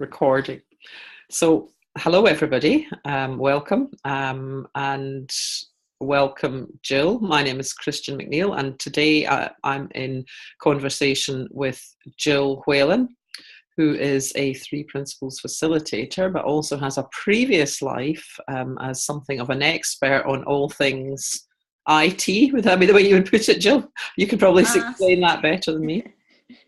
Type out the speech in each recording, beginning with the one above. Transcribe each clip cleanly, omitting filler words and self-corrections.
Recording. So, hello everybody. Welcome, and welcome, Jill. My name is Christian McNeil, and today I'm in conversation with Jill Whalen, who is a Three Principles facilitator, but also has a previous life as something of an expert on all things IT. Would that be the way you would put it, Jill? You could probably explain that better than me.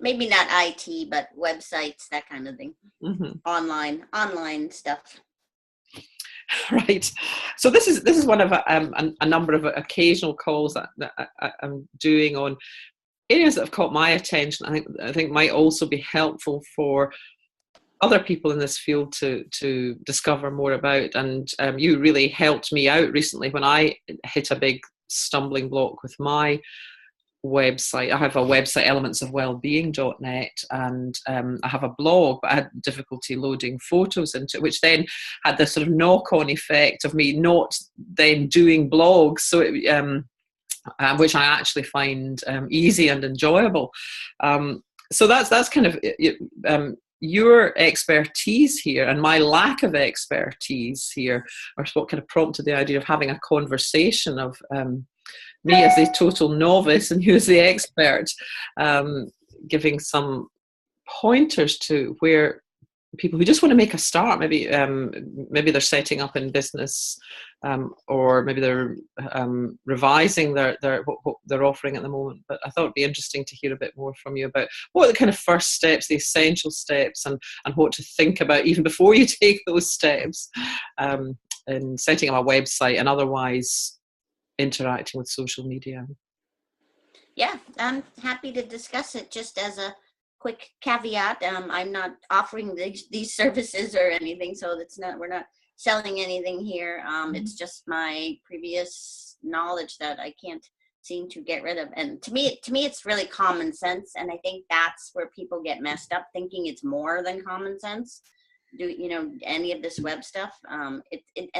Maybe not IT, but websites, that kind of thing. Mm-hmm. Online stuff. Right. So this is one of a number of occasional calls that I'm doing on areas that have caught my attention. I think might also be helpful for other people in this field to discover more about. And you really helped me out recently when I hit a big stumbling block with my website. I have a website, elementsofwellbeing.net, and I have a blog, but I had difficulty loading photos into it, which then had this sort of knock-on effect of me not then doing blogs, so which I actually find easy and enjoyable. So that's kind of your expertise here, and my lack of expertise here, or what kind of prompted the idea of having a conversation of me as a total novice and you as the expert, giving some pointers to where people who just want to make a start, maybe they're setting up in business, or maybe they're revising what they're offering at the moment. But I thought it'd be interesting to hear a bit more from you about what are the kind of first steps, the essential steps, and what to think about even before you take those steps in setting up a website and otherwise interacting with social media. Yeah, I'm happy to discuss it. Just as a quick caveat, I'm not offering these services or anything, so we're not selling anything here. It's just my previous knowledge that I can't seem to get rid of. And to me, it's really common sense, and I think that's where people get messed up, thinking it's more than common sense. Do any of this web stuff, and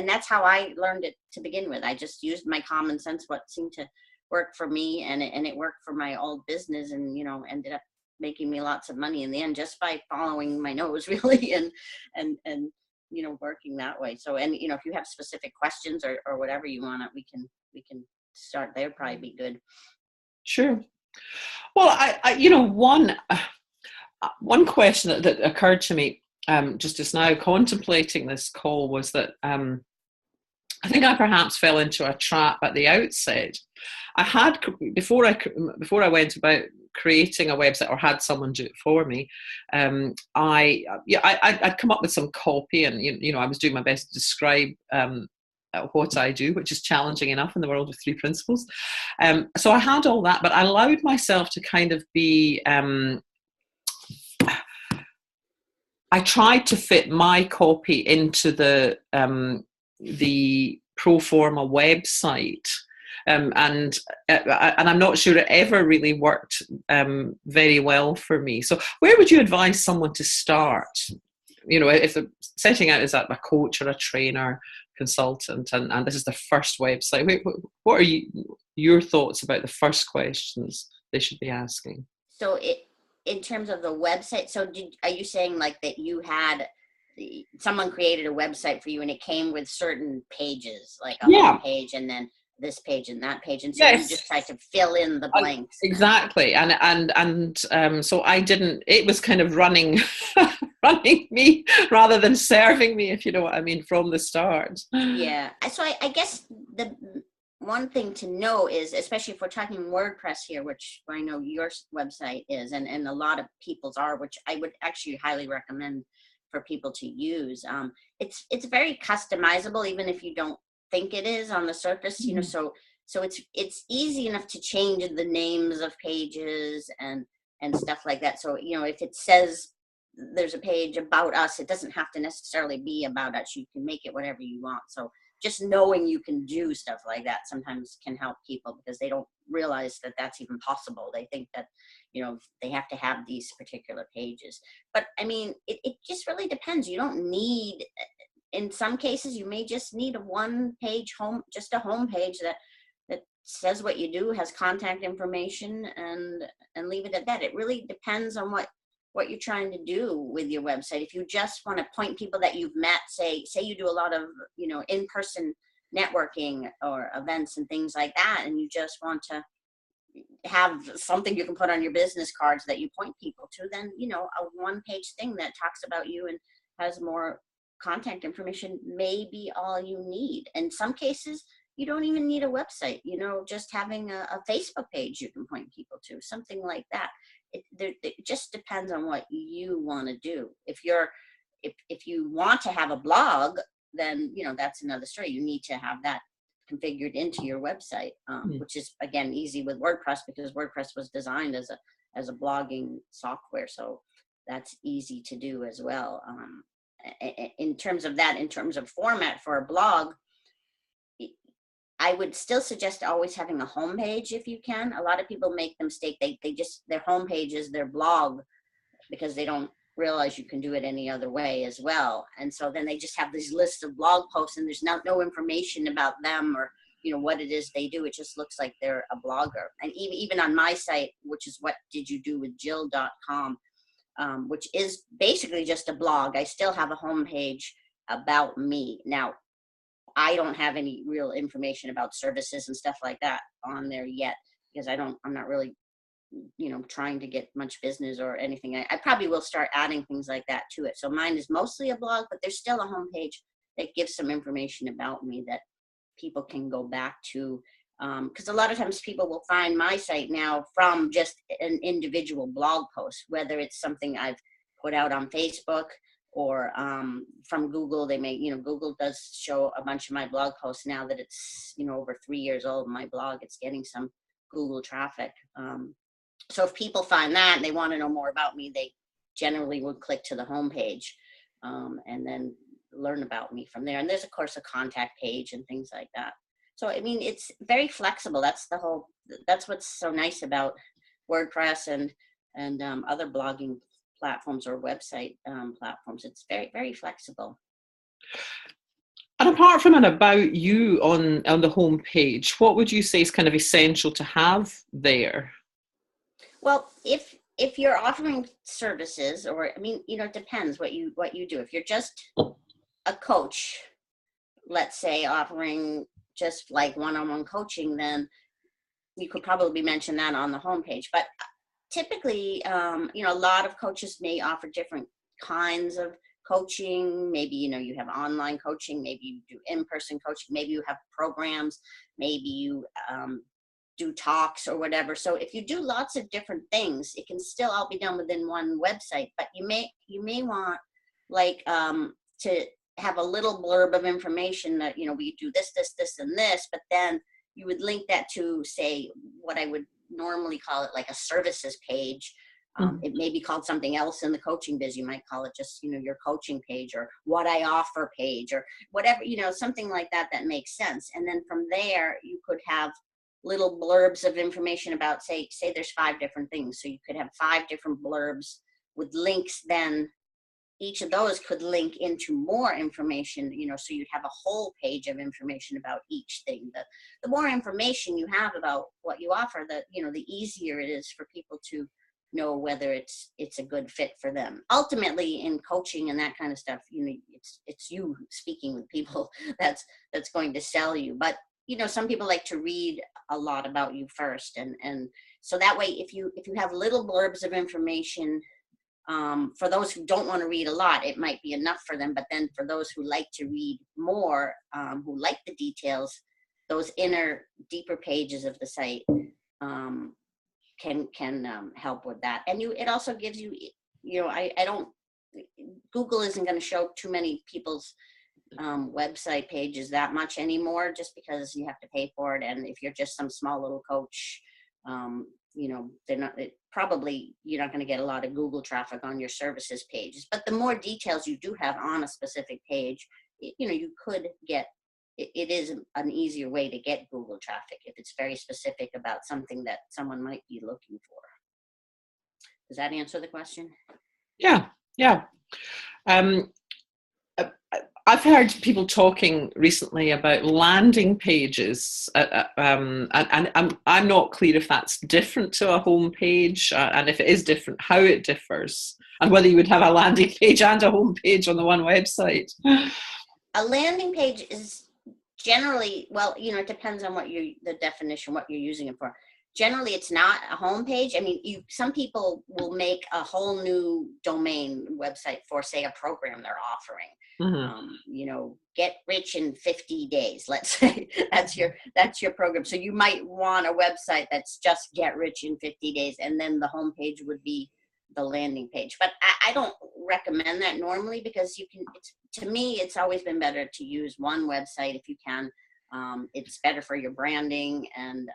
that's how I learned it to begin with. I just used my common sense, what seemed to work for me, and it worked for my old business, and ended up making me lots of money in the end just by following my nose, really, and working that way. So, and if you have specific questions or whatever you want, we can start there. Probably be good. Sure. Well, I one question that occurred to me just now contemplating this call was that I think I perhaps fell into a trap at the outset. I had, before I went about creating a website or had someone do it for me, I'd come up with some copy, and I was doing my best to describe what I do, which is challenging enough in the world of Three Principles. So I had all that, but I allowed myself to kind of be I tried to fit my copy into the pro forma website, and I'm not sure it ever really worked very well for me. So, where would you advise someone to start? If they're setting out as a coach or a trainer, consultant, and this is their first website, what are your thoughts about the first questions they should be asking? So in terms of the website, so are you saying like that you had someone created a website for you and it came with certain pages, like a home page and then this page and that page, and so you just tried to fill in the blanks? Exactly. And so I didn't, it was kind of running me rather than serving me, if you know what I mean, from the start. Yeah. So I guess the one thing to know is, especially if we're talking WordPress here, which I know your website is, and a lot of people's are, which I would actually highly recommend for people to use. It's very customizable, even if you don't think it is on the surface, so it's easy enough to change the names of pages and stuff like that. So, if it says there's a page about us, it doesn't have to necessarily be about us. You can make it whatever you want. So just knowing you can do stuff like that sometimes can help people, because they don't realize that that's even possible. They think that, they have to have these particular pages. But I mean, it just really depends. You don't need, in some cases, you may just need a one-page just a home page that says what you do, has contact information, and leave it at that. It really depends on what what you're trying to do with your website. If you just want to point people that you've met, say you do a lot of, in-person networking or events and things like that, and you just want to have something you can put on your business cards that you point people to, then, a one-page thing that talks about you and has more contact information may be all you need. In some cases, you don't even need a website, just having a Facebook page you can point people to, something like that. It just depends on what you want to do. If you want to have a blog, then, that's another story. You need to have that configured into your website, which is, again, easy with WordPress, because WordPress was designed as a blogging software. So that's easy to do as well. In terms of format for a blog, I would still suggest always having a homepage if you can. A lot of people make the mistake, they just, their homepage is their blog, because they don't realize you can do it any other way as well. And so then they just have these lists of blog posts, and there's no information about them or, what it is they do. It just looks like they're a blogger. And even on my site, which is whatdidyoudowithjill.com, which is basically just a blog, I still have a homepage about me. Now, I don't have any real information about services and stuff like that on there yet, because I'm not really, trying to get much business or anything. I probably will start adding things like that to it. So mine is mostly a blog, but there's still a homepage that gives some information about me that people can go back to. Because a lot of times people will find my site now from just an individual blog post, whether it's something I've put out on Facebook or from Google. They may, Google does show a bunch of my blog posts now that it's, over 3 years old, my blog. It's getting some Google traffic. So if people find that and they want to know more about me, they generally would click to the homepage and then learn about me from there. And there's, of course, a contact page and things like that. So, I mean, it's very flexible. That's what's so nice about WordPress and other blogging platforms or website platforms. It's very, very flexible. And apart from and about you on the home page, what would you say is kind of essential to have there? Well, if you're offering services, or, I mean, it depends what you do. If you're just a coach, let's say, offering just like one-on-one coaching, then you could probably mention that on the homepage. But typically, a lot of coaches may offer different kinds of coaching. Maybe, you have online coaching, maybe you do in-person coaching, maybe you have programs, maybe you do talks or whatever. So if you do lots of different things, it can still all be done within one website. But you may want, like, to have a little blurb of information that, we do this, and this, but then you would link that to, say, what I would normally call it, like a services page. It may be called something else in the coaching biz. You might call it just, your coaching page, or what I offer page, or whatever, something like that makes sense. And then from there, you could have little blurbs of information about, say there's 5 different things. So you could have 5 different blurbs with links. Then each of those could link into more information, so you'd have a whole page of information about each thing. The more information you have about what you offer, the easier it is for people to know whether it's a good fit for them. Ultimately, in coaching and that kind of stuff, it's you speaking with people that's going to sell you. But some people like to read a lot about you first, and so that way, if you have little blurbs of information, for those who don't want to read a lot, it might be enough for them. But then for those who like to read more, who like the details, those inner, deeper pages of the site can help with that. And it also gives you, Google isn't going to show too many people's website pages that much anymore, just because you have to pay for it. And if you're just some small little coach, you're not going to get a lot of Google traffic on your services pages. But the more details you do have on a specific page, you could get, it is an easier way to get Google traffic if it's very specific about something that someone might be looking for. Does that answer the question? Yeah. I've heard people talking recently about landing pages, and I'm not clear if that's different to a home page, and if it is different, how it differs, and whether you would have a landing page and a home page on the one website. A landing page is generally, well, it depends on the definition, what you're using it for. Generally, it's not a home page. I mean, some people will make a whole new domain website for, say, a program they're offering. Get rich in 50 days, let's say. that's your program. So you might want a website that's just get rich in 50 days, and then the home page would be the landing page. But I don't recommend that normally, because to me, it's always been better to use one website if you can. It's better for your branding, and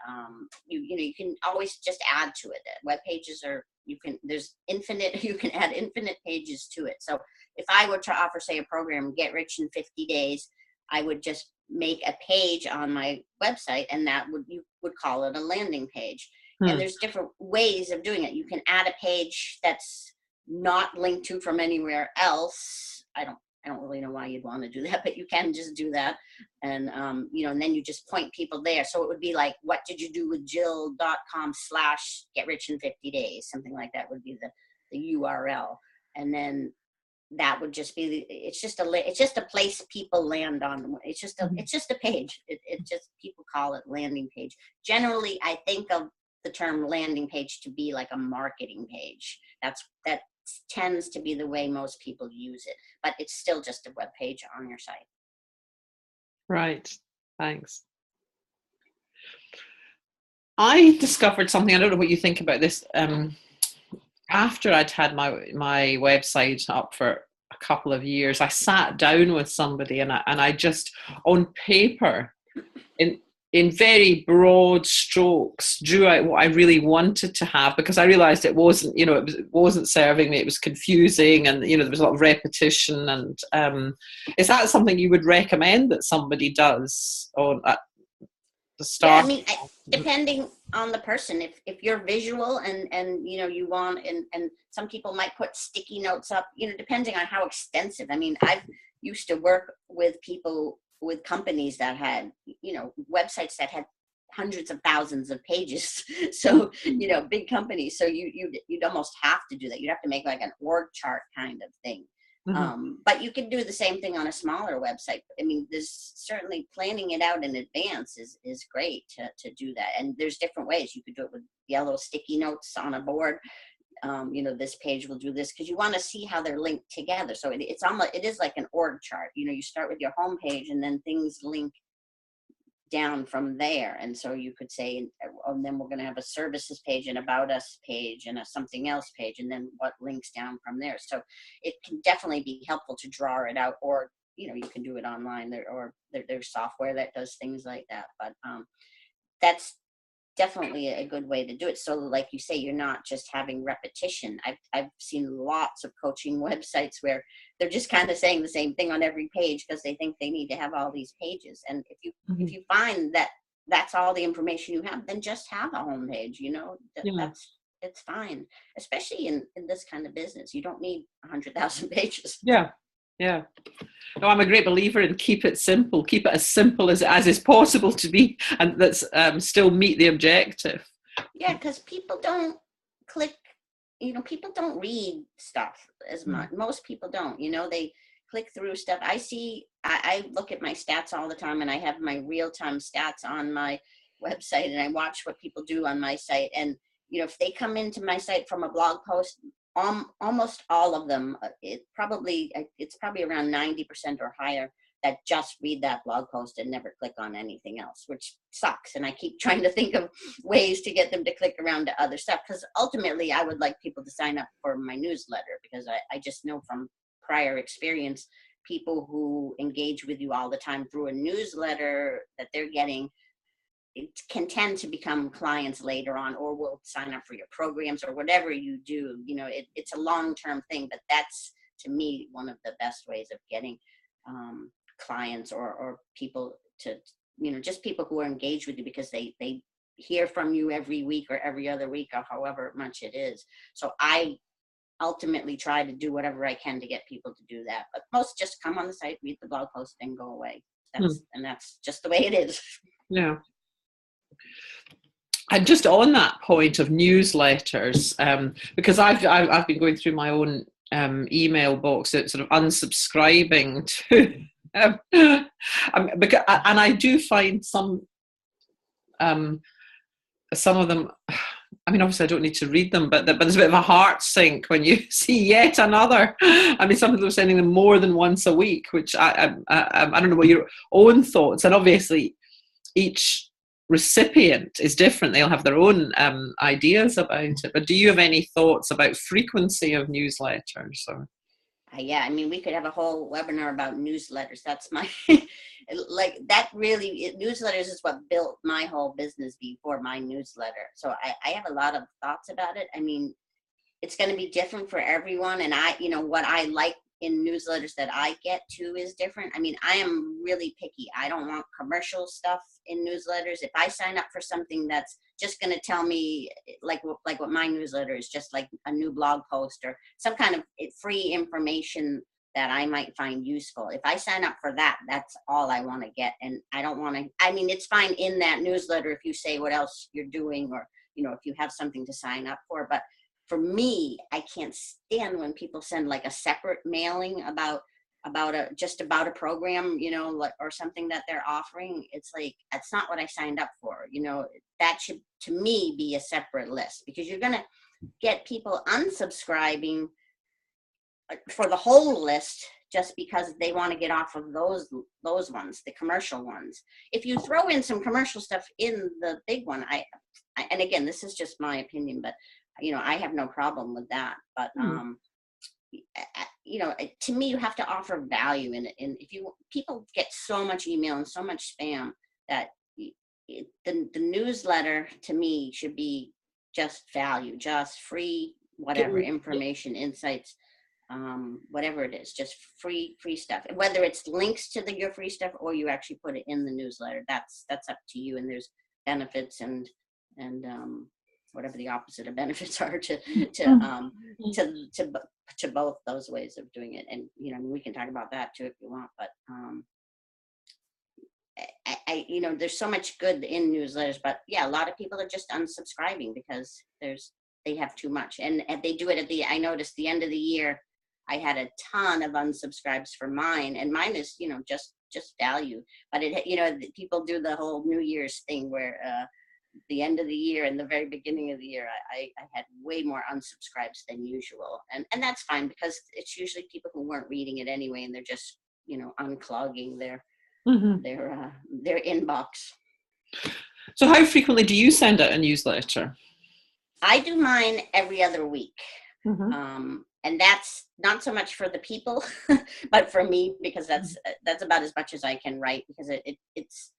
you can always just add to it. Web pages there's infinite, you can add infinite pages to it. So if I were to offer, say, a program, get rich in 50 days, I would just make a page on my website, and you would call it a landing page. And there's different ways of doing it. You can add a page that's not linked to from anywhere else. I don't really know why you'd want to do that, but you can just do that. And, and then you just point people there. So it would be like, what did you do with Jill.com/get rich in 50 days? Something like that would be the URL. And then that would just be, it's just a place people land on. It's just a page. It just, people call it landing page. Generally, I think of the term landing page to be like a marketing page. That tends to be the way most people use it, but it's still just a web page on your site. Right. Thanks. I discovered something, I don't know what you think about this. After I'd had my website up for a couple of years, I sat down with somebody and I just, on paper, in very broad strokes, drew out what I really wanted to have, because I realized it wasn't, it wasn't serving me. It was confusing, and there was a lot of repetition. And is that something you would recommend that somebody does at the start? Yeah, I mean, depending on the person, if you're visual and you want, and some people might put sticky notes up, depending on how extensive. I mean, I've used to work with people, with companies that had, websites that had hundreds of thousands of pages. So, big companies. So you'd almost have to do that. You'd have to make like an org chart kind of thing. But you can do the same thing on a smaller website. I mean, there's certainly, planning it out in advance is great to do that. And there's different ways. You could do it with yellow sticky notes on a board. This page will do this, because you want to see how they're linked together. So it is like an org chart. You start with your home page, and then things link down from there. And so you could say, and then we're going to have a services page, an about us page, and a something else page, and then what links down from there. So it can definitely be helpful to draw it out, or you can do it online, there's software that does things like that. But that's definitely a good way to do it. So like you say, you're not just having repetition. I've seen lots of coaching websites where they're just kind of saying the same thing on every page because they think they need to have all these pages. And if you find that that's all the information you have, then just have a home page. It's fine, especially in this kind of business. You don't need 100,000 pages. Yeah. No, I'm a great believer in keep it simple. Keep it as simple as is possible to be, and that's still meet the objective. Yeah, because people don't click, people don't read stuff as much. Most people don't, they click through stuff. I look at my stats all the time, and I have my real-time stats on my website, and I watch what people do on my site. And, if they come into my site from a blog post, almost all of them, it's probably around 90% or higher that just read that blog post and never click on anything else, which sucks. And I keep trying to think of ways to get them to click around to other stuff, because ultimately I would like people to sign up for my newsletter, because I just know from prior experience, people who engage with you all the time through a newsletter that they're getting, it can tend to become clients later on, or will sign up for your programs or whatever you do. It's a long-term thing, but that's, to me, one of the best ways of getting clients or people to, just people who are engaged with you because they hear from you every week or every other week or however much it is. So I ultimately try to do whatever I can to get people to do that. But most just come on the site, read the blog post, and go away. That's just the way it is. Yeah. And just on that point of newsletters, because I've been going through my own email box, it's sort of unsubscribing to, because, and I do find some of them. I mean, obviously, I don't need to read them, but there's a bit of a heart sink when you see yet another. I mean, some people are sending them more than once a week, which I don't know what your own thoughts. And obviously, each recipient is different. They'll have their own ideas about it. But do you have any thoughts about frequency of newsletters? Or? Yeah, I mean, we could have a whole webinar about newsletters. That's my, like, that really, newsletters is what built my whole business before my newsletter. So I have a lot of thoughts about it. I mean, it's going to be different for everyone. And what I like in newsletters that I get to is different. I mean, I am really picky. I don't want commercial stuff in newsletters. If I sign up for something that's just going to tell me, like what my newsletter is, just like a new blog post or some kind of free information that I might find useful. If I sign up for that, that's all I want to get. And I don't want to, I mean, it's fine in that newsletter if you say what else you're doing, or, if you have something to sign up for. But for me, I can't stand when people send like a separate mailing about a program, or something that they're offering. It's like, that's not what I signed up for. That should, to me, be a separate list, because you're going to get people unsubscribing for the whole list just because they want to get off of those ones, the commercial ones. If you throw in some commercial stuff in the big one, I and again, this is just my opinion, but I have no problem with that. But to me, you have to offer value in it. And people get so much email and so much spam that the newsletter to me should be just value, just free, whatever information, insights, whatever it is, just free stuff. Whether it's links to your free stuff or you actually put it in the newsletter, that's up to you. And there's benefits and whatever the opposite of benefits are to both those ways of doing it. And we can talk about that too if you want. But there's so much good in newsletters. But yeah, a lot of people are just unsubscribing because they have too much, and they do it I noticed the end of the year. I had a ton of unsubscribes for mine, and mine is just value. But people do the whole New Year's thing where the end of the year and the very beginning of the year, I had way more unsubscribes than usual. And that's fine, because it's usually people who weren't reading it anyway, and they're just, unclogging their inbox. So how frequently do you send out a newsletter? I do mine every other week. Mm-hmm. And that's not so much for the people, but for me, because that's about as much as I can write, because it's,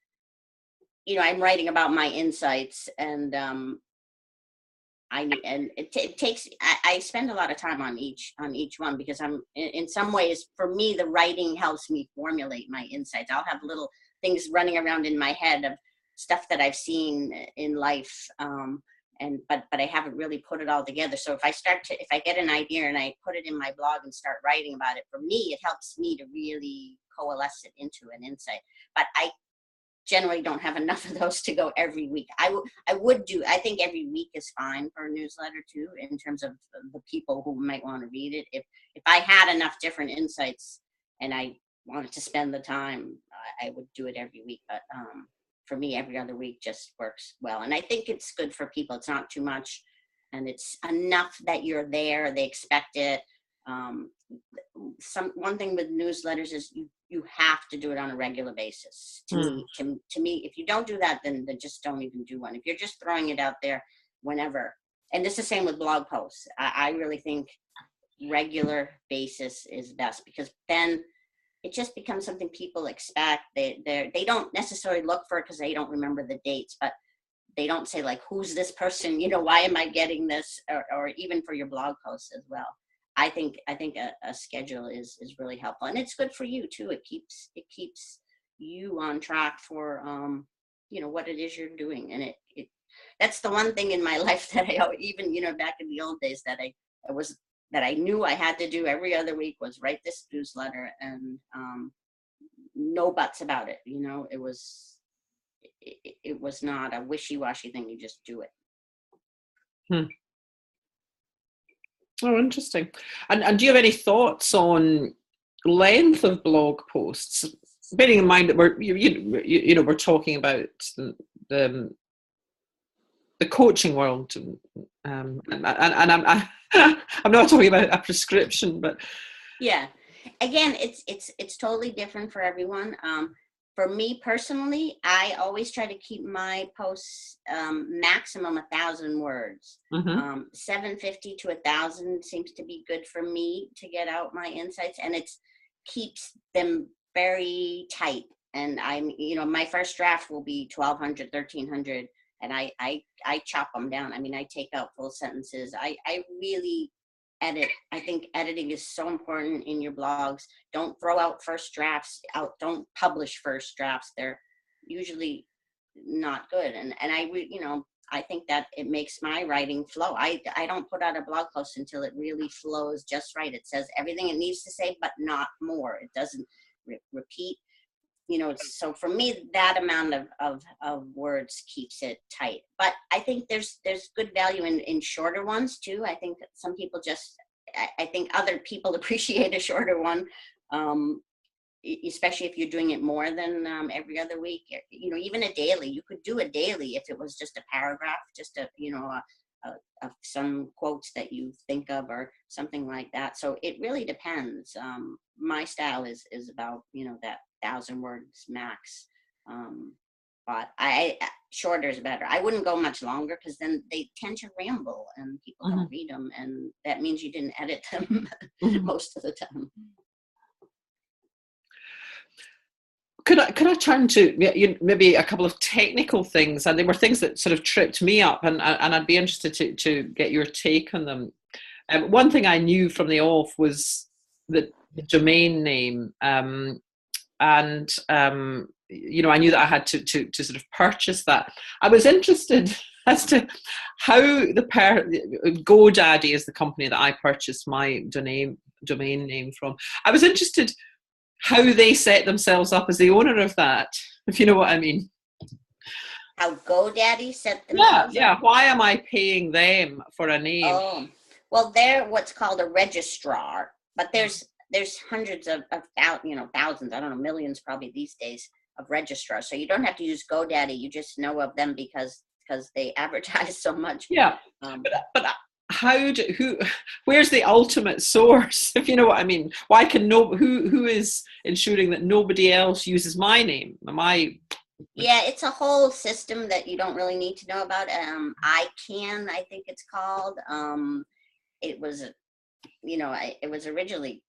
I'm writing about my insights, and I spend a lot of time on each one, because I'm in some ways, for me, the writing helps me formulate my insights. I'll have little things running around in my head of stuff that I've seen in life, but I haven't really put it all together. So if I get an idea and I put it in my blog and start writing about it, for me, it helps me to really coalesce it into an insight. But I generally don't have enough of those to go every week. I think every week is fine for a newsletter too, in terms of the people who might want to read it. If I had enough different insights and I wanted to spend the time, I would do it every week. But for me, every other week just works well. And I think it's good for people. It's not too much, and it's enough that you're there, they expect it. One thing with newsletters is you have to do it on a regular basis. To me, if you don't do that, then just don't even do one. If you're just throwing it out there whenever, and this is the same with blog posts, I really think regular basis is best, because then it just becomes something people expect. They don't necessarily look for it because they don't remember the dates, but they don't say like, who's this person? Why am I getting this? Or even for your blog posts as well. I think a schedule is really helpful, and it's good for you too. It keeps you on track for what it is you're doing, and it that's the one thing in my life that I even back in the old days that I was that I knew I had to do every other week was write this newsletter, and no buts about it. You know, it was not a wishy-washy thing. You just do it. Oh, interesting. And do you have any thoughts on length of blog posts? Bearing in mind that we're talking about the coaching world, and I'm not talking about a prescription, but yeah, again, it's totally different for everyone. For me personally, I always try to keep my posts maximum 1,000 words. 750 to 1,000 seems to be good for me to get out my insights, and it keeps them very tight. And my first draft will be 1,200, 1,300, and I chop them down. I mean, I take out full sentences. I really edit. I think editing is so important in your blogs. Don't throw out first drafts out. Don't publish first drafts. They're usually not good. And I think that it makes my writing flow. I don't put out a blog post until it really flows just right. It says everything it needs to say, but not more. It doesn't repeat. So for me, that amount of words keeps it tight. But I think there's good value in shorter ones too. I think some people I think other people appreciate a shorter one, especially if you're doing it more than every other week. Even a daily. You could do a daily if it was just a paragraph, just some quotes that you think of or something like that. So it really depends. My style is about that 1,000 words max, but shorter is better. I wouldn't go much longer because then they tend to ramble and people don't read them, and that means you didn't edit them most of the time. Could I turn to maybe a couple of technical things, and they were things that sort of tripped me up, and I'd be interested to get your take on them. One thing I knew from the off was the domain name, and I knew that I had to sort of purchase that. I was interested as to how GoDaddy is the company that I purchased my domain name from. I was interested how they set themselves up as the owner of that, if you know what I mean. How GoDaddy set themselves up? Yeah. Why am I paying them for a name? Oh, well, they're what's called a registrar, but there's hundreds of thousands, I don't know, millions probably these days of registrars. So you don't have to use GoDaddy. You just know of them because they advertise so much. Yeah, but where's the ultimate source, if you know what I mean? Why can who is ensuring that nobody else uses my name? Yeah, it's a whole system that you don't really need to know about. I think it's called. It was it was originally,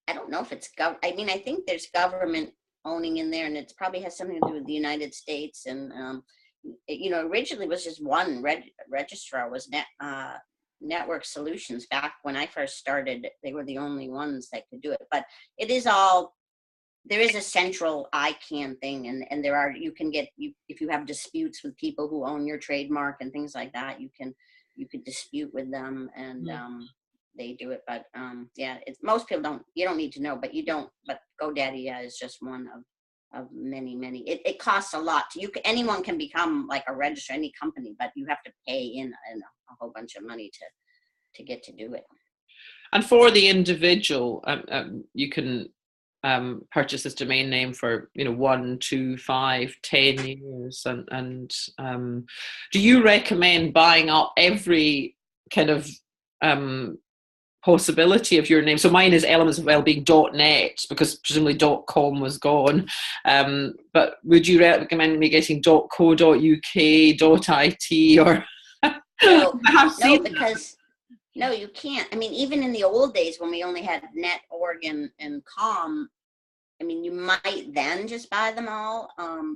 I don't know if it's I think there's government owning in there, and it probably has something to do with the United States. And originally it was just one registrar, was Network Solutions. Back when I first started, they were the only ones that could do it. But it is there is a central ICANN thing, and you can get, if you have disputes with people who own your trademark and things like that, you could dispute with them, and they do it. But most people you don't need to know, but GoDaddy is just one of many. It costs a lot. Anyone can become like a registrar, any company, but you have to pay in a whole bunch of money to get to do it. And for the individual, you can purchase this domain name for 1, 2, 5, 10 years, and do you recommend buying up every kind of possibility of your name? So mine is elementsofwellbeing.net, because presumably .com was gone, but would you recommend me getting .co.uk, .it, or No, you can't. I mean, even in the old days when we only had net, org, and com, I mean, you might then just buy them all,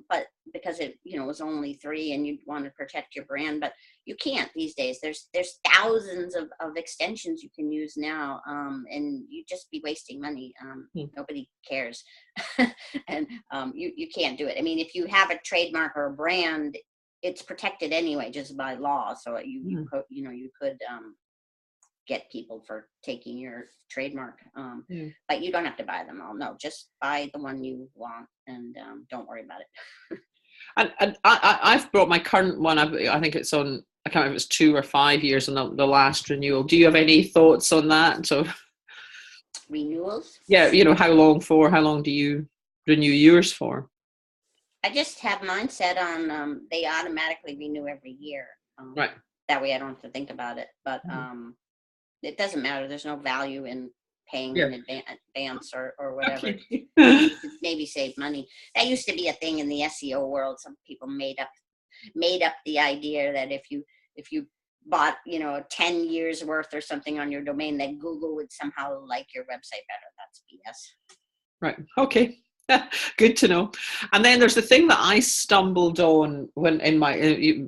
but because it was only 3 and you'd want to protect your brand, but you can't these days. There's thousands of extensions you can use now, and you'd just be wasting money. Nobody cares, and you can't do it. I mean, if you have a trademark or a brand, it's protected anyway, just by law. So you could get people for taking your trademark. Yeah. But you don't have to buy them all. No, just buy the one you want, and don't worry about it. And I've brought my current one. I think it's on. I can't remember if it's 2 or 5 years on the last renewal. Do you have any thoughts on that? So Renewals? yeah, how long for? How long do you renew yours for? I just have mine set on. They automatically renew every year. Right. That way, I don't have to think about it. But it doesn't matter. There's no value in paying in advance or whatever. Okay. You could maybe save money. That used to be a thing in the SEO world. Some people made up the idea that if you bought 10 years worth or something on your domain, that Google would somehow like your website better. That's BS. Right. Okay. Good to know. And then there's the thing that I stumbled on when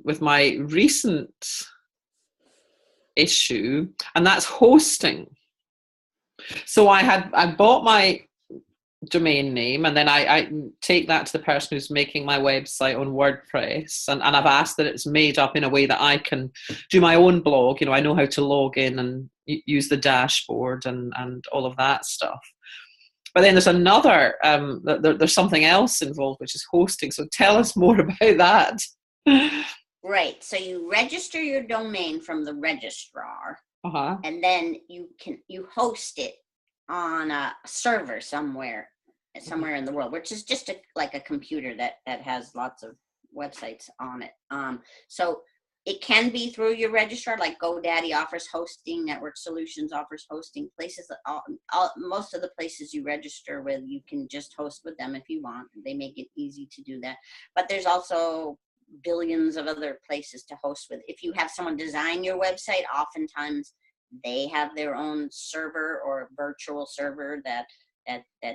with my recent issue, and that's hosting. So I bought my domain name, and then I take that to the person who's making my website on WordPress, and I've asked that it's made up in a way that I can do my own blog. I know how to log in and use the dashboard and all of that stuff. But then there's another, there's something else involved, which is hosting. So tell us more about that. Right. So you register your domain from the registrar, and then you host it on a server somewhere in the world, which is just like a computer that has lots of websites on it. So it can be through your registrar, like GoDaddy offers hosting, Network Solutions offers hosting. Places, most of the places you register with, you can just host with them if you want. They make it easy to do that. But there's also billions of other places to host with. If you have someone design your website, oftentimes they have their own server or virtual server that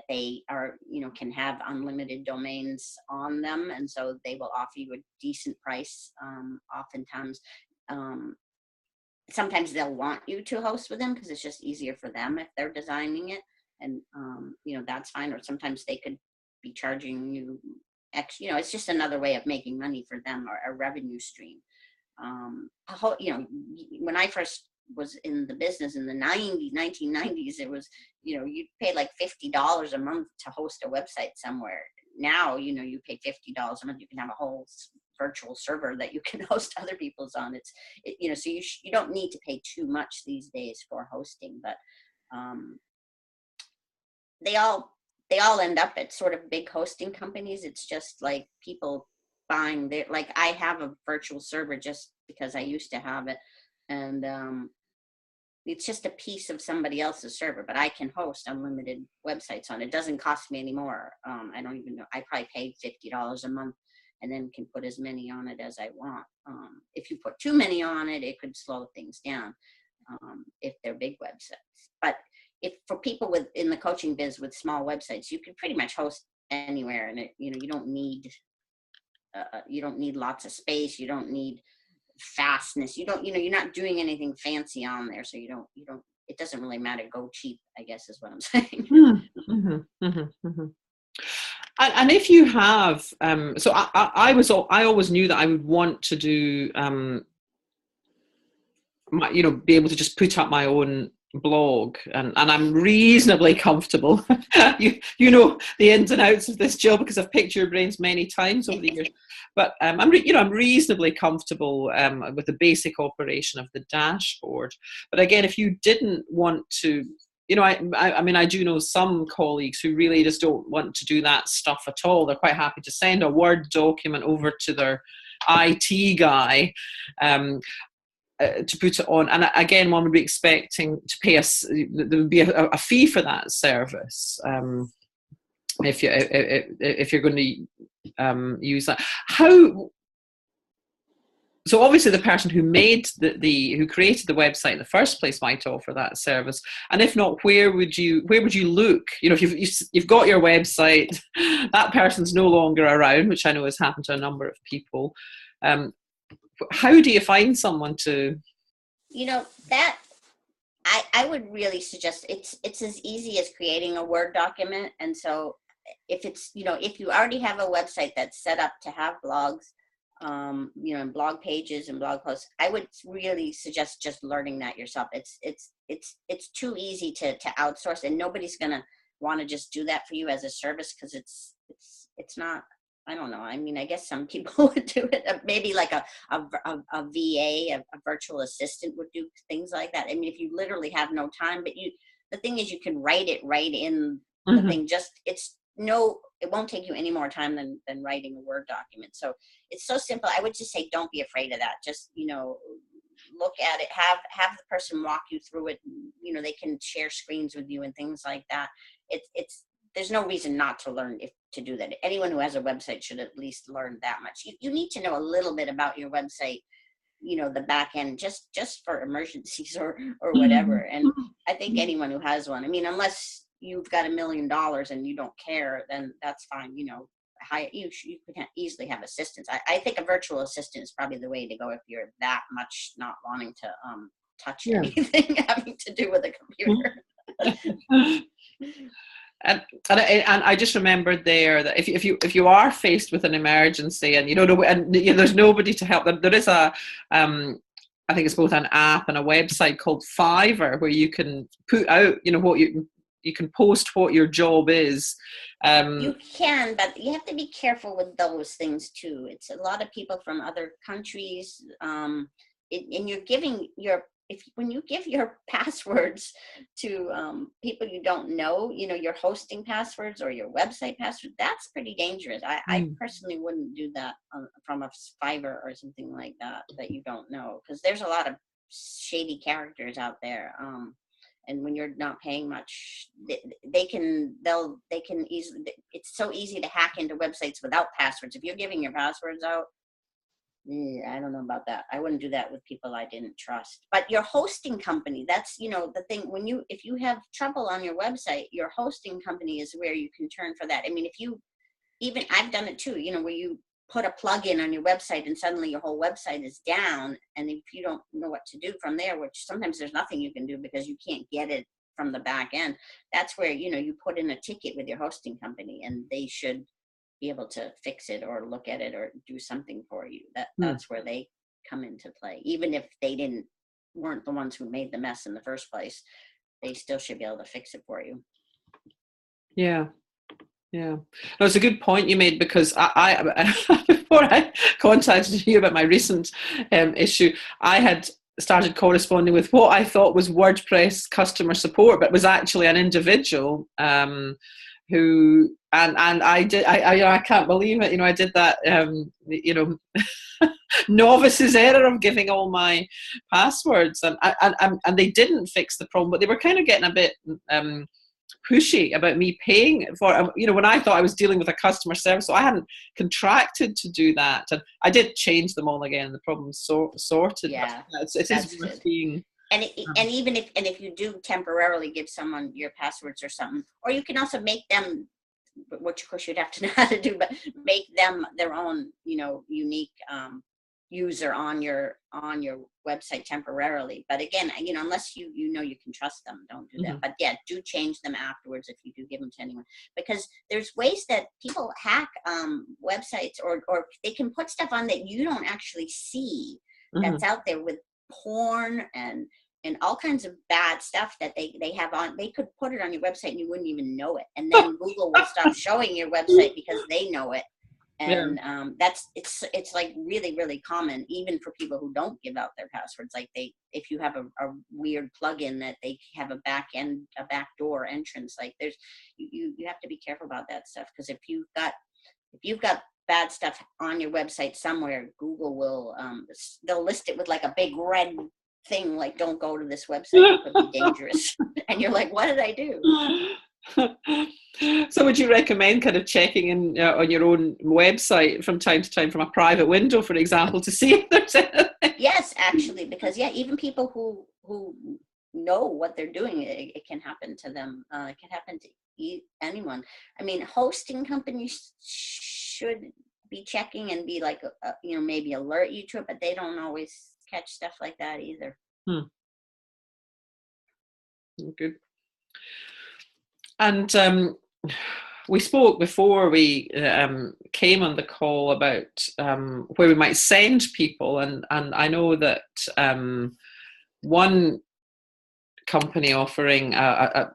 they are, can have unlimited domains on them. And so they will offer you a decent price. Oftentimes, sometimes they'll want you to host with them because it's just easier for them if they're designing it. And, that's fine. Or sometimes they could be charging you it's just another way of making money for them, or a revenue stream. When I first was in the business in the 1990s, it was, you'd pay like $50 a month to host a website somewhere. Now, you pay $50 a month, you can have a whole virtual server that you can host other people's on. So you don't need to pay too much these days for hosting, but they all end up at sort of big hosting companies. It's just like people buying like I have a virtual server just because I used to have it. And it's just a piece of somebody else's server, but I can host unlimited websites on it. It doesn't cost me anymore. I don't even know. I probably paid $50 a month and then can put as many on it as I want. If you put too many on it, it could slow things down if they're big websites. But if for people in the coaching biz with small websites, you can pretty much host anywhere, and you don't need lots of space. You don't need fastness. You're not doing anything fancy on there, so you don't. It doesn't really matter. Go cheap, I guess, is what I'm saying. Mm-hmm, mm-hmm, mm-hmm. And if you have, so I always knew that I would want to do, be able to just put up my own blog, and I'm reasonably comfortable. you know the ins and outs of this job because I've picked your brains many times over the years. But I'm reasonably comfortable with the basic operation of the dashboard. But again, if you didn't want to, I do know some colleagues who really just don't want to do that stuff at all. They're quite happy to send a Word document over to their IT guy to put it on. And again, one would be expecting to pay there would be a fee for that service if you're going to use that. So obviously the person who made who created the website in the first place might offer that service, and if not, where would you look? If you've got your website, that person's no longer around, which I know has happened to a number of people. How do you find someone to? That I would really suggest it's as easy as creating a Word document. And so if it's if you already have a website that's set up to have blogs, and blog pages and blog posts, I would really suggest just learning that yourself. It's it's too easy to outsource, and nobody's gonna want to just do that for you as a service, because it's not. I don't know. I mean, I guess some people would do it. Maybe like a VA, a virtual assistant would do things like that. I mean, if you literally have no time, but the thing is, you can write it right in the thing. Just it won't take you any more time than writing a Word document. So it's so simple. I would just say, don't be afraid of that. Just, look at it, have the person walk you through it. They can share screens with you and things like that. There's no reason not to learn to do that. Anyone who has a website should at least learn that much. You need to know a little bit about your website, the back end, just for emergencies or whatever. And I think anyone who has one, I mean, unless you've got $1 million and you don't care, then that's fine. You could easily have assistants. I think a virtual assistant is probably the way to go if you're that much not wanting to touch anything having to do with a computer. And I just remembered there that if you are faced with an emergency and there's nobody to help, there is I think it's both an app and a website called Fiverr where you can put out what you can post what your job is. You can, but you have to be careful with those things too. It's a lot of people from other countries, and you're giving when you give your passwords to people you don't know, your hosting passwords or your website password, that's pretty dangerous. I personally wouldn't do that from a Fiverr or something like that you don't know, because there's a lot of shady characters out there. And when you're not paying much, they can easily. It's so easy to hack into websites without passwords. If you're giving your passwords out, I don't know about that. I wouldn't do that with people I didn't trust. But your hosting company, that's, the thing. If you have trouble on your website, your hosting company is where you can turn for that. I mean, I've done it too, where you put a plug-in on your website and suddenly your whole website is down. And if you don't know what to do from there, which sometimes there's nothing you can do because you can't get it from the back end, that's where, you put in a ticket with your hosting company and they should be able to fix it or look at it or do something for you. That's where they come into play. Even if they weren't the ones who made the mess in the first place, they still should be able to fix it for you. Yeah. No, it's a good point you made, because I before I contacted you about my recent issue, I had started corresponding with what I thought was WordPress customer support, but was actually an individual who and I can't believe it. I did that novice's error of giving all my passwords, and they didn't fix the problem, but they were kind of getting a bit pushy about me paying for when I thought I was dealing with a customer service, so I hadn't contracted to do that, and I did change them all again. The problem's sorted. Yeah, it is worth being. And even if you do temporarily give someone your passwords or something, or you can also make them, which of course you'd have to know how to do, but make them their own unique user on your website temporarily. But again, unless you can trust them, don't do that. But yeah, do change them afterwards if you do give them to anyone, because there's ways that people hack websites, or they can put stuff on that you don't actually see that's out there, with porn and all kinds of bad stuff that they have on. They could put it on your website and you wouldn't even know it, and then Google will stop showing your website because they know it. And it's like really, really common, even for people who don't give out their passwords. Like if you have a weird plugin that they have a back door entrance, like you have to be careful about that stuff, because if you've got bad stuff on your website somewhere, Google will they'll list it with like a big red thing, like don't go to this website, it could be dangerous. And you're like, what did I do? So would you recommend kind of checking in on your own website from time to time from a private window, for example, to see if there's anything? Yes, actually, because even people who know what they're doing, it can happen to them. It can happen to anyone. I mean, hosting companies should be checking and be like, maybe alert you to it, but they don't always catch stuff like that either. Good. And we spoke before we came on the call about where we might send people, and I know that one company offering a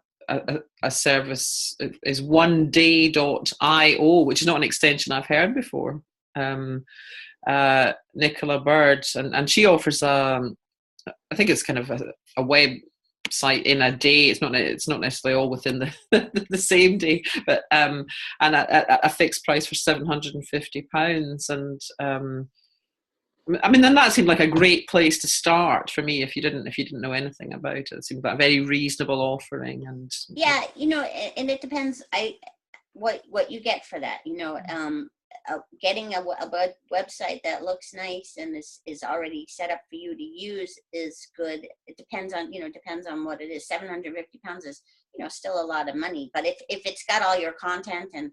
service is oneday.io, which is not an extension I've heard before. Nicola Bird, and she offers I think it's kind of a website in a day. It's not necessarily all within the same day, but and a fixed price for £750, and I mean, then that seemed like a great place to start for me. If you didn't know anything about it, it seemed like a very reasonable offering. And yeah, and it depends. What you get for that, getting a website that looks nice and is already set up for you to use is good. It depends on what it is. £750 is still a lot of money, but if it's got all your content and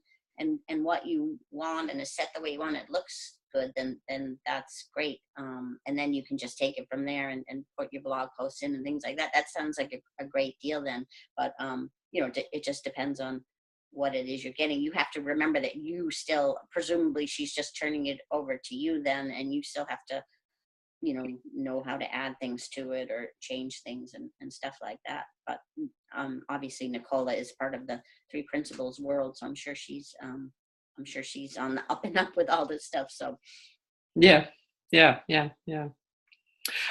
what you want and is set the way you want, it looks good, then that's great. And then you can just take it from there and put your blog posts in and things like that. That sounds like a great deal then. But it just depends on what it is you're getting. You have to remember that you still, presumably she's just turning it over to you then, and you still have to know how to add things to it or change things and stuff like that. But obviously Nicola is part of the Three Principles world, so I'm sure she's on the up and up with all this stuff. So yeah. And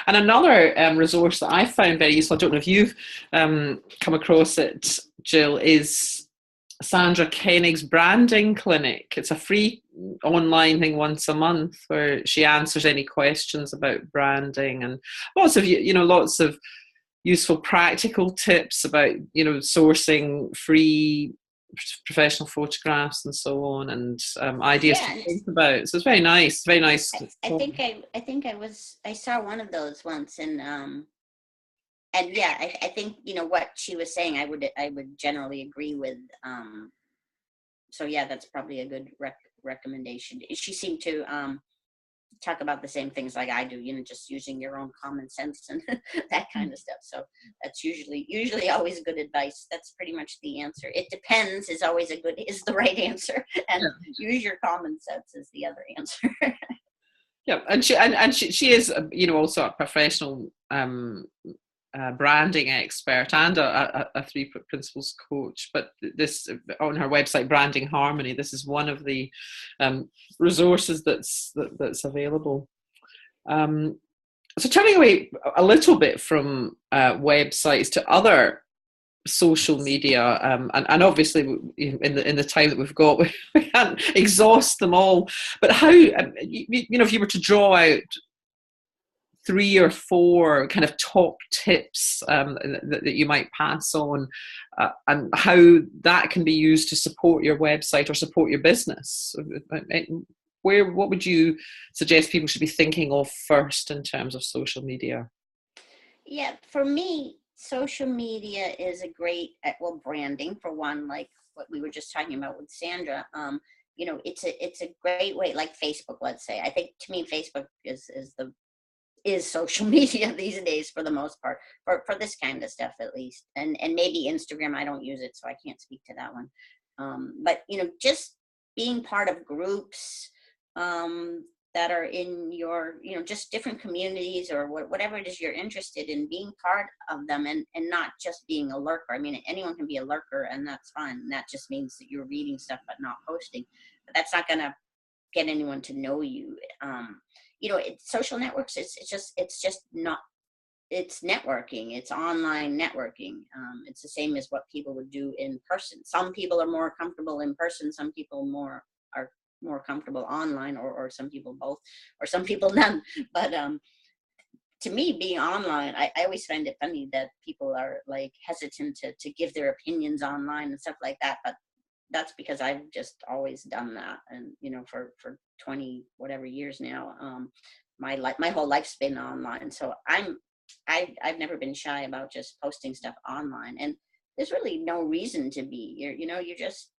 another resource that I found very useful, I don't know if you've come across it, Jill, is Sandra Koenig's branding clinic. It's a free online thing once a month where she answers any questions about branding, and lots of useful practical tips about sourcing free professional photographs and so on, and ideas to think about. So it's very nice. Very nice. I think I saw one of those once, and yeah, I think what she was saying I would generally agree with. So yeah, that's probably a good recommendation. She seemed to talk about the same things like I do, just using your own common sense and that kind of stuff. So that's usually always good advice. That's pretty much the answer. It depends is always the right answer, and use your common sense is the other answer. Yeah, and she is also a professional branding expert and a Three Principles coach. But this, on her website, Branding Harmony, this is one of the resources that's available. So turning away a little bit from websites to other social media, and obviously in the time that we've got, we can't exhaust them all. But how, if you were to draw out 3 or 4 kind of top tips that you might pass on, and how that can be used to support your website or support your business, what would you suggest people should be thinking of first in terms of social media? Yeah, for me, social media is a great, branding for one, like what we were just talking about with Sandra. It's a great way, like Facebook, let's say. I think to me, Facebook is social media these days for the most part, for this kind of stuff at least, and maybe Instagram. I don't use it, so I can't speak to that one. But just being part of groups that are in your just different communities or whatever it is you're interested in, being part of them, and not just being a lurker. I mean, anyone can be a lurker, and that's fine. And that just means that you're reading stuff but not posting. But that's not going to get anyone to know you. Social networks, it's networking. It's online networking. It's the same as what people would do in person. Some people are more comfortable in person. Some people are more comfortable online, or some people both, or some people none. But to me, being online, I always find it funny that people are like hesitant to give their opinions online and stuff like that. But that's because I've just always done that, and for 20 whatever years now, my whole life's been online. So I've never been shy about just posting stuff online, and there's really no reason to be. You're just,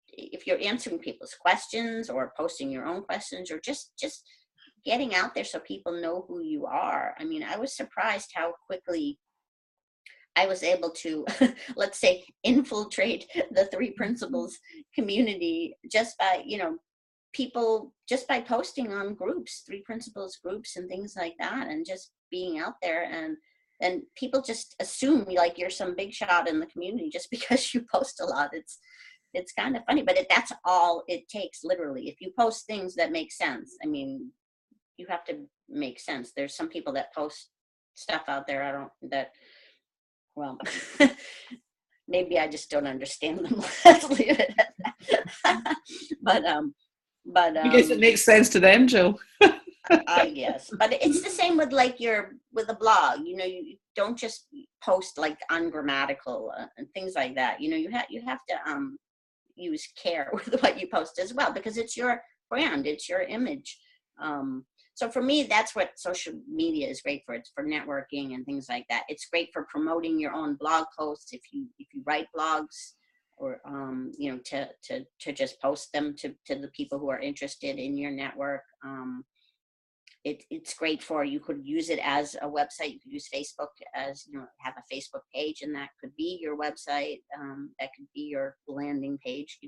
if you're answering people's questions or posting your own questions, or just getting out there so people know who you are. I mean, I was surprised how quickly I was able to, let's say, infiltrate the Three Principles community just by, people, just by posting on groups, Three Principles groups and things like that, and just being out there. And and people just assume like you're some big shot in the community just because you post a lot. It's kind of funny, but that's all it takes, literally. If you post things that make sense, I mean, you have to make sense. There's some people that post stuff out there well, maybe I just don't understand them. Let's leave it at that. but I guess it makes sense to them, Jill. yes, but it's the same with like with a blog. You don't just post like ungrammatical and things like that. You have to use care with what you post as well, because it's your brand, it's your image. So for me, that's what social media is great for. It's for networking and things like that. It's great for promoting your own blog posts if you write blogs, or to just post them to the people who are interested in your network. It's great for, you could use it as a website. You could use Facebook as, have a Facebook page, and that could be your website. That could be your landing page,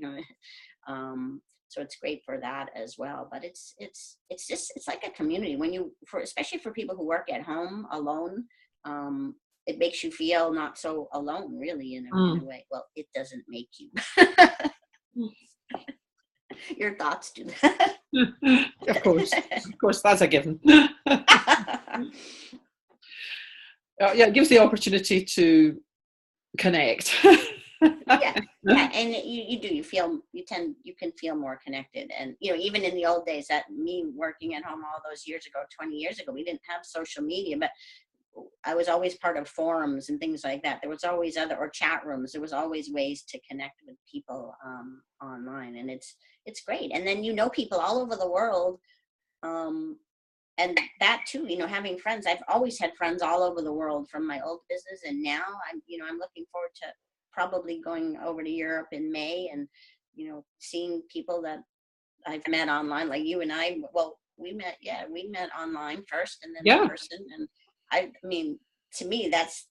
so it's great for that as well. But it's like a community especially for people who work at home alone. It makes you feel not so alone, really, in a way. Well, it doesn't make you. Your thoughts do that. Of course, that's a given. It gives the opportunity to connect. yeah, and you can feel more connected. And even in the old days, that me working at home all those years ago, 20 years ago, we didn't have social media, but I was always part of forums and things like that. There was always or chat rooms. There was always ways to connect with people online, and it's great. And then people all over the world, and that too. Having friends. I've always had friends all over the world from my old business, and now I'm looking forward to probably going over to Europe in May, and seeing people that I've met online, like you and I. Well, we met online first, and then in person. And I mean, to me, that's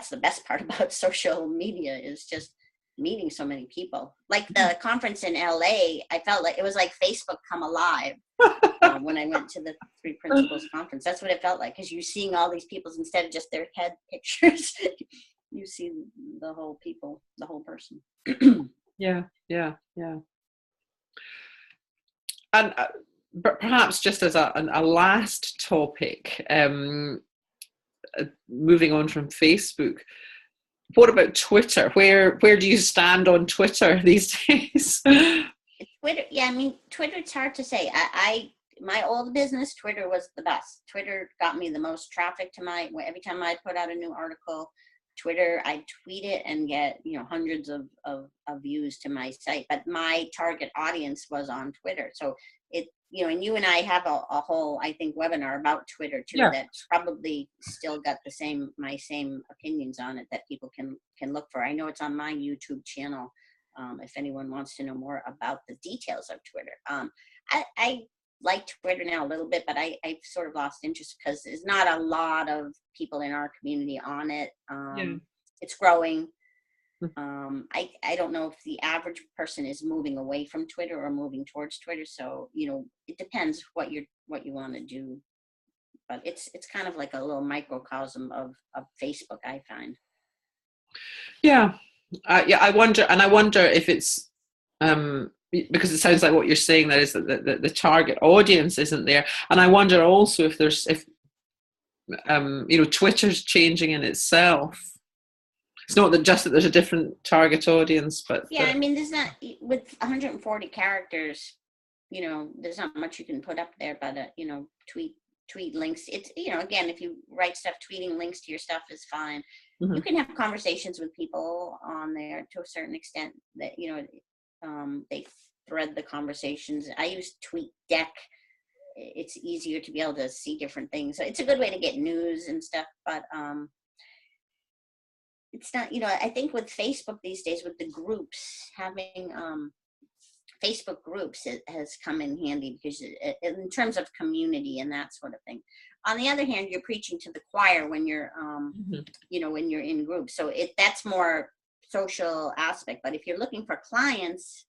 the best part about social media, is just meeting so many people. Like the conference in LA, I felt like it was like Facebook come alive when I went to the Three Principles conference. That's what it felt like, because you're seeing all these people instead of just their head pictures. You see the whole people, the whole person. Yeah. And perhaps just as a last topic, moving on from Facebook, what about Twitter? Where do you stand on Twitter these days? Twitter, yeah, I mean, Twitter, it's hard to say. My old business, Twitter was the best. Twitter got me the most traffic to every time I put out a new article, Twitter, I tweet it and get, hundreds of views to my site. But my target audience was on Twitter. So and you and I have a whole, I think, webinar about Twitter too, that's probably still got my same opinions on it that people can look for. I know it's on my YouTube channel. If anyone wants to know more about the details of Twitter. I like Twitter now a little bit, but I've sort of lost interest because there's not a lot of people in our community on it. It's growing. I don't know if the average person is moving away from Twitter or moving towards Twitter. So, it depends what you want to do. But it's kind of like a little microcosm of Facebook, I find. Yeah. I wonder if it's because it sounds like what you're saying there is that the target audience isn't there, and I wonder also if Twitter's changing in itself. It's not that there's a different target audience, but I mean, there's not, with 140 characters, there's not much you can put up there, but tweet links. It's again, if you write stuff, tweeting links to your stuff is fine. Mm-hmm. You can have conversations with people on there to a certain extent that they thread the conversations. I use TweetDeck. It's easier to be able to see different things. So it's a good way to get news and stuff, but it's not, I think with Facebook these days, with the groups, having Facebook groups, it has come in handy because in terms of community and that sort of thing. On the other hand, you're preaching to the choir when you're, when you're in groups. So that's more social aspect. But if you're looking for clients,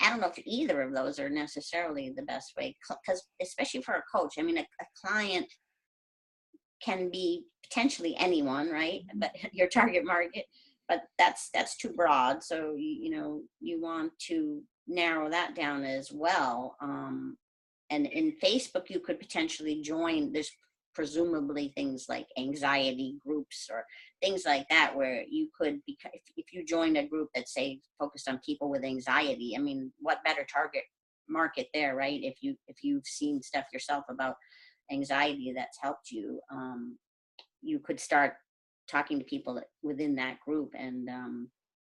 I don't know if either of those are necessarily the best way, because especially for a coach, I mean, a client can be potentially anyone, right? But your target market, but that's too broad. So you want to narrow that down as well. And in Facebook, you could potentially join. There's presumably things like anxiety groups or things like that, where you could, if you join a group that say focused on people with anxiety, I mean, what better target market there, right? If you've seen stuff yourself about anxiety that's helped you, you could start talking to people within that group, and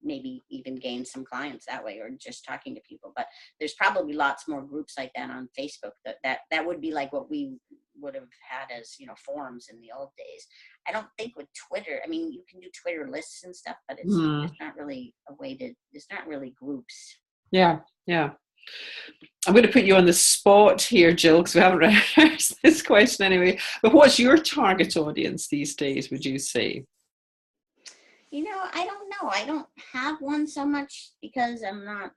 maybe even gain some clients that way, or just talking to people. But there's probably lots more groups like that on Facebook that would be like what we would have had as forums in the old days. I don't think with Twitter, I mean, you can do Twitter lists and stuff, but it's not really a way to, it's not really groups. Yeah. I'm going to put you on the spot here, Jill, because we haven't rehearsed this question anyway. But what's your target audience these days, would you say? I don't know. I don't have one so much because I'm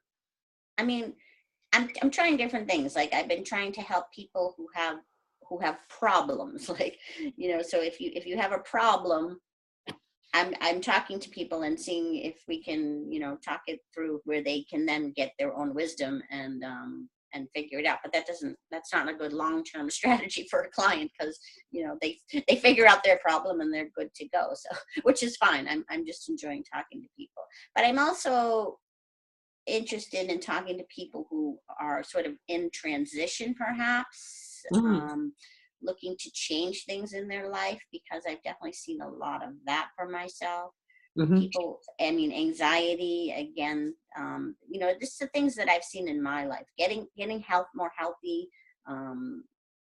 trying different things. Like, I've been trying to help people who have problems. Like, so if you have a problem, I'm talking to people and seeing if we can, talk it through where they can then get their own wisdom and figure it out. But that's not a good long-term strategy for a client, because, they figure out their problem and they're good to go. So, which is fine. I'm just enjoying talking to people. But I'm also interested in talking to people who are sort of in transition, perhaps, looking to change things in their life, because I've definitely seen a lot of that for myself. People, anxiety, again, just the things that I've seen in my life, getting more healthy,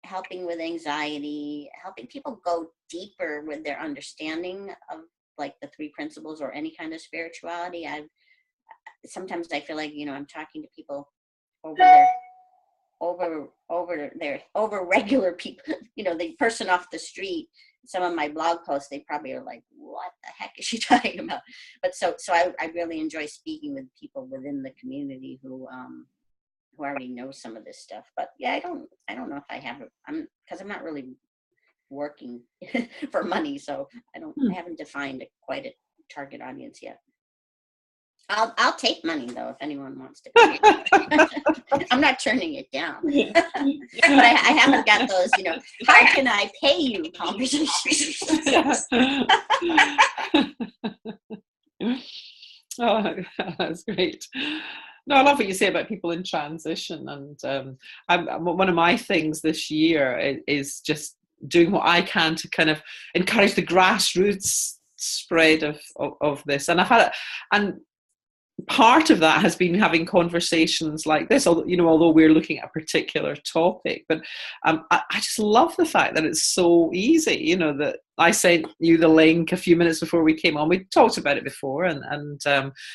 helping with anxiety, helping people go deeper with their understanding of, like, the 3 principles or any kind of spirituality. Sometimes I feel like, I'm talking to people over regular people, the person off the street. Some of my blog posts, they probably are like, what the heck is she talking about? But so I really enjoy speaking with people within the community who already know some of this stuff. But yeah, I don't know if I have because I'm not really working for money, so I haven't defined quite a target audience yet. I'll take money, though, if anyone wants to pay. I'm not turning it down. But I haven't got those, how can I pay you conversations. Oh, that's great. No, I love what you say about people in transition. And one of my things this year is just doing what I can to kind of encourage the grassroots spread of this. And I've had and part of that has been having conversations like this, although we're looking at a particular topic. But I just love the fact that it's so easy, that I sent you the link a few minutes before we came on. We talked about it before, and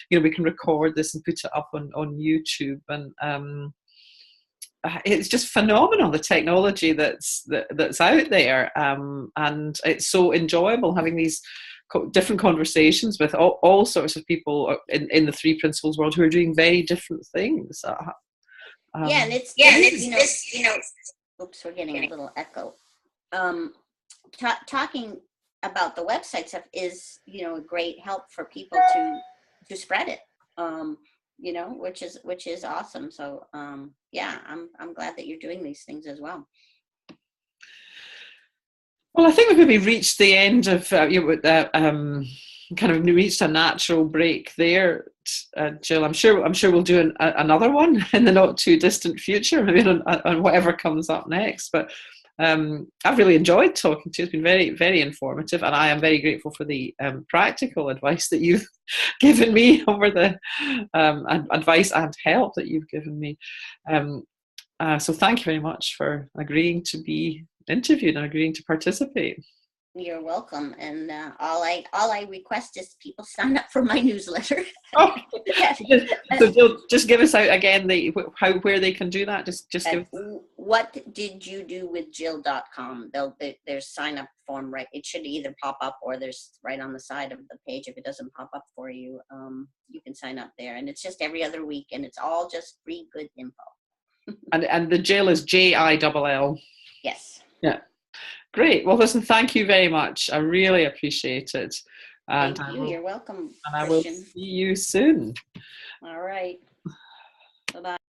we can record this and put it up on YouTube. And it's just phenomenal, the technology that's out there. And it's so enjoyable having these different conversations with all sorts of people in the 3 principles world who are doing very different things. And it's oops, we're getting a little echo. Talking about the website stuff is, a great help for people to spread it, which is awesome. So I'm glad that you're doing these things as well. Well, I think we've maybe reached the end of, kind of reached a natural break there, Jill. I'm sure we'll do another one in the not too distant future, maybe on whatever comes up next. But I've really enjoyed talking to you. It's been very, very informative, and I am very grateful for the practical advice that you've given me over the advice and help that you've given me. So thank you very much for agreeing to be interviewed and agreeing to participate. You're welcome. And all I request is people sign up for my newsletter. Oh, so just give us out again where they can do that. Just give. What did you do with Jill.com? There's sign up form, right? It should either pop up or there's right on the side of the page. If it doesn't pop up for you, you can sign up there, and it's just every other week, and it's all just free good info. And the Jill is JILL. Yes. Yeah. Great. Well, listen, thank you very much. I really appreciate it. And Thank you. You're welcome, I will Christian. see you soon. All right.